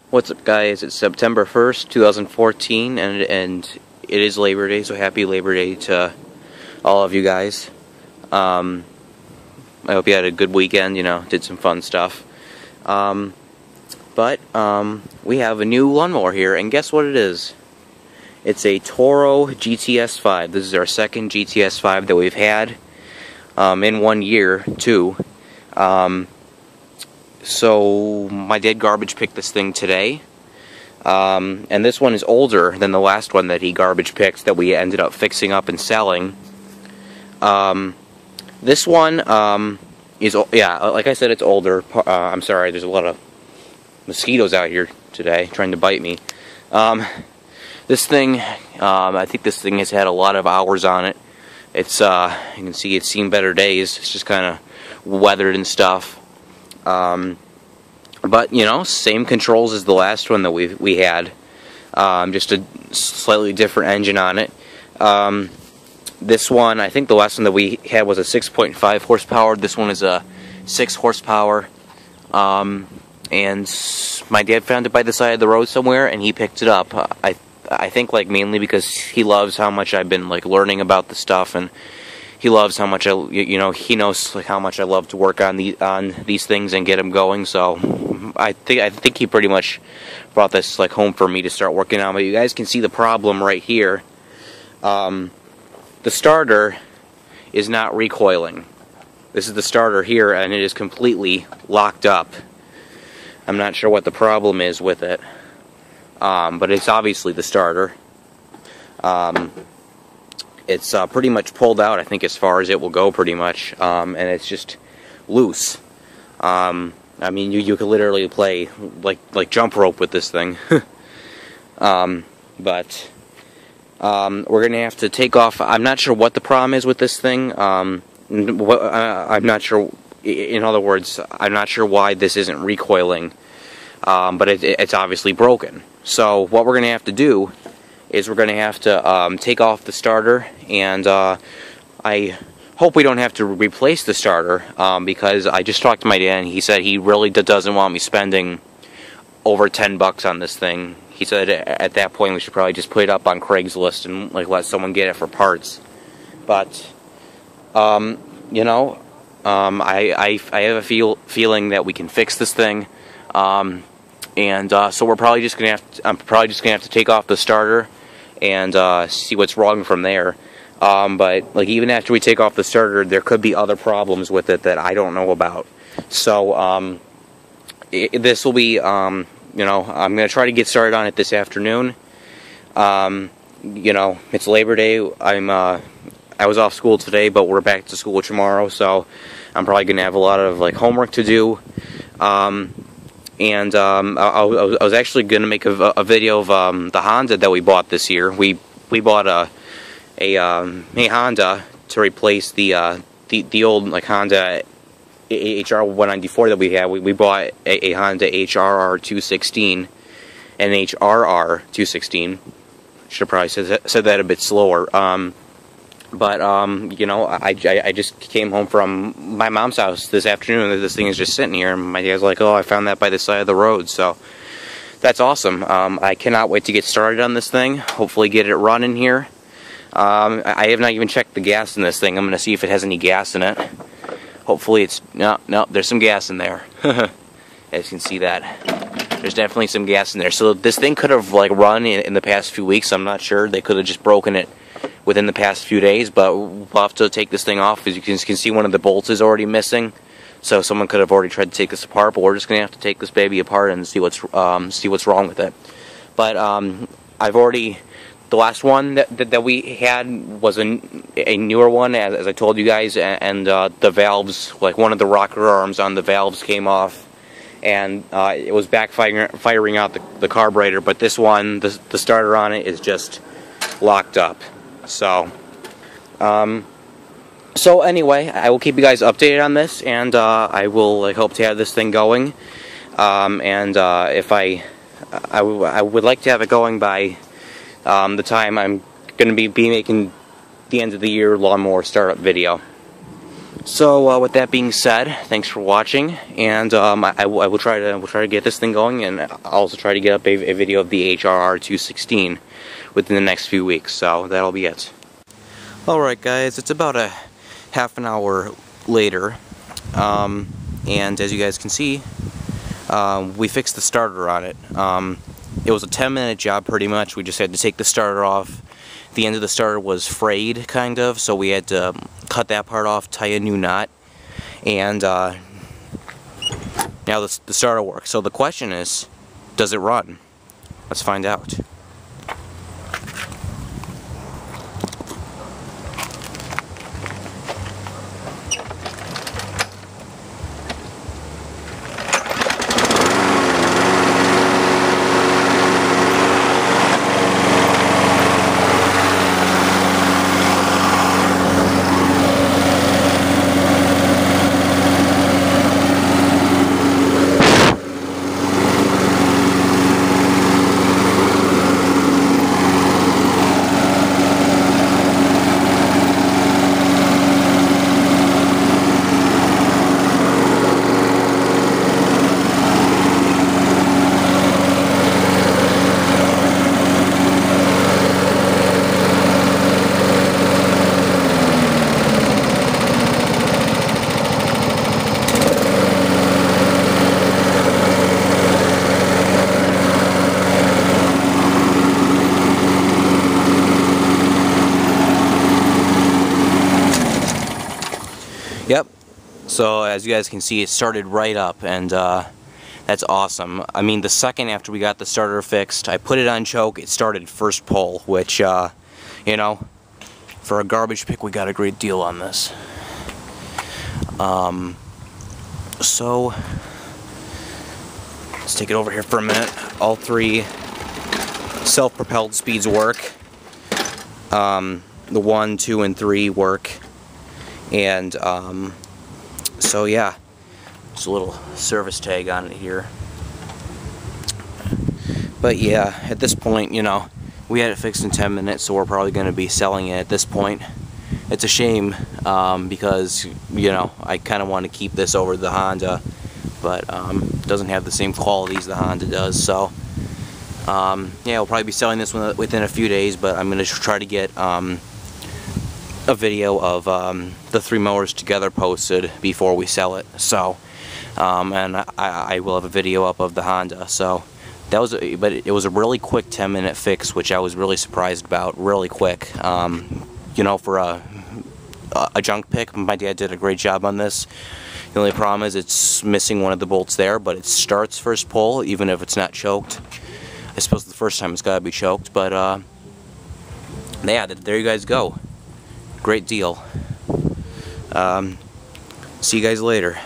What's up, guys? It's September 1st, 2014, and it is Labor Day, so happy Labor Day to all of you guys. I hope you had a good weekend, did some fun stuff. But we have a new lawnmower here, and guess what it is? It's a Toro GTS5. This is our second GTS5 that we've had in 1 year, too. So my dad garbage picked this thing today, and this one is older than the last one that he garbage picked that we ended up fixing up and selling. This one is, like I said, it's older. I'm sorry, there's a lot of mosquitoes out here today trying to bite me. This thing, I think this thing has had a lot of hours on it. It's you can see it's seen better days. It's just kind of weathered and stuff. But same controls as the last one that we had, just a slightly different engine on it. This one, I think the last one that we had was a 6.5 horsepower. This one is a 6 horsepower. And my dad found it by the side of the road somewhere, and he picked it up. I think mainly because he loves how much I've been learning about the stuff, and he loves how much he knows how much I love to work on these things and get them going. So I think he pretty much brought this home for me to start working on. But you guys can see the problem right here. The starter is not recoiling. This is the starter here, and it is completely locked up. I'm not sure what the problem is with it, but it's obviously the starter. It's pretty much pulled out, I think, as far as it will go, pretty much, and it's just loose. I mean, you could literally play like jump rope with this thing. But we're gonna have to take off. I'm not sure what the problem is with this thing. I'm not sure. In other words, I'm not sure why this isn't recoiling. But it's obviously broken. So what we're gonna have to do is we're going to have to take off the starter, and I hope we don't have to replace the starter, because I just talked to my dad, and he said he really doesn't want me spending over $10 on this thing. He said at that point we should probably just put it up on Craigslist and let someone get it for parts. But I have a feeling that we can fix this thing. And so we're probably just gonna I'm probably just gonna have to take off the starter and see what's wrong from there. But even after we take off the starter, there could be other problems with it that I don't know about. So this will be I'm gonna try to get started on it this afternoon. It's Labor Day. I was off school today, but we're back to school tomorrow, so I'm probably gonna have a lot of homework to do. And I was actually going to make a video of the Honda that we bought this year. We bought a Honda to replace the old Honda HR194 that we had. We bought a Honda HRR216 and HRR216. Should have probably said that a bit slower. But I just came home from my mom's house this afternoon, and this thing is just sitting here, and my dad's like, oh, I found that by the side of the road. So that's awesome. I cannot wait to get started on this thing, hopefully get it running here. I have not even checked the gas in this thing. I'm going to see if it has any gas in it. Hopefully it's, no, there's some gas in there. As you can see that. There's definitely some gas in there. So this thing could have run in the past few weeks. I'm not sure. They could have just broken it within the past few days, but we'll have to take this thing off. As you can see, one of the bolts is already missing, so someone could have already tried to take this apart. But we're just gonna have to take this baby apart and see what's wrong with it. But the last one that we had was a newer one, as I told you guys, and the valves, one of the rocker arms on the valves came off, and it was firing out the carburetor. But this one, the starter on it is just locked up. So anyway, I will keep you guys updated on this, and I will hope to have this thing going. And if I would like to have it going by the time I'm going to be making the end of the year lawnmower startup video. So with that being said, thanks for watching, and I will try to get this thing going, and I'll also try to get up a video of the HRR 216 within the next few weeks. So that'll be it. Alright guys, it's about a half an hour later, and as you guys can see, we fixed the starter on it. It was a 10-minute job pretty much. We just had to take the starter off. The end of the starter was frayed, kind of, so we had to cut that part off, tie a new knot, and now the starter works. So the question is, does it run? Let's find out. Yep, so as you guys can see, it started right up, and that's awesome. I mean, the second after we got the starter fixed, I put it on choke, it started first pull, which, you know, for a garbage pick, we got a great deal on this. So, let's take it over here for a minute. All three self-propelled speeds work. The 1, 2, and 3 work. And so yeah, there's a little service tag on it here. But yeah, at this point, you know, we had it fixed in 10 minutes, so we're probably going to be selling it at this point. It's a shame because, you know, I kind of want to keep this over the Honda, but it doesn't have the same qualities the Honda does. So yeah, we'll probably be selling this one within a few days, but I'm going to try to get a video of the 3 mowers together posted before we sell it. So and I will have a video up of the Honda. So that was but it was a really quick 10-minute fix, which I was really surprised about. Really quick. You know, for a junk pick, my dad did a great job on this. The only problem is it's missing one of the bolts there, but it starts first pull even if it's not choked. I suppose the first time it's got to be choked, but yeah, there you guys go. Great deal. See you guys later.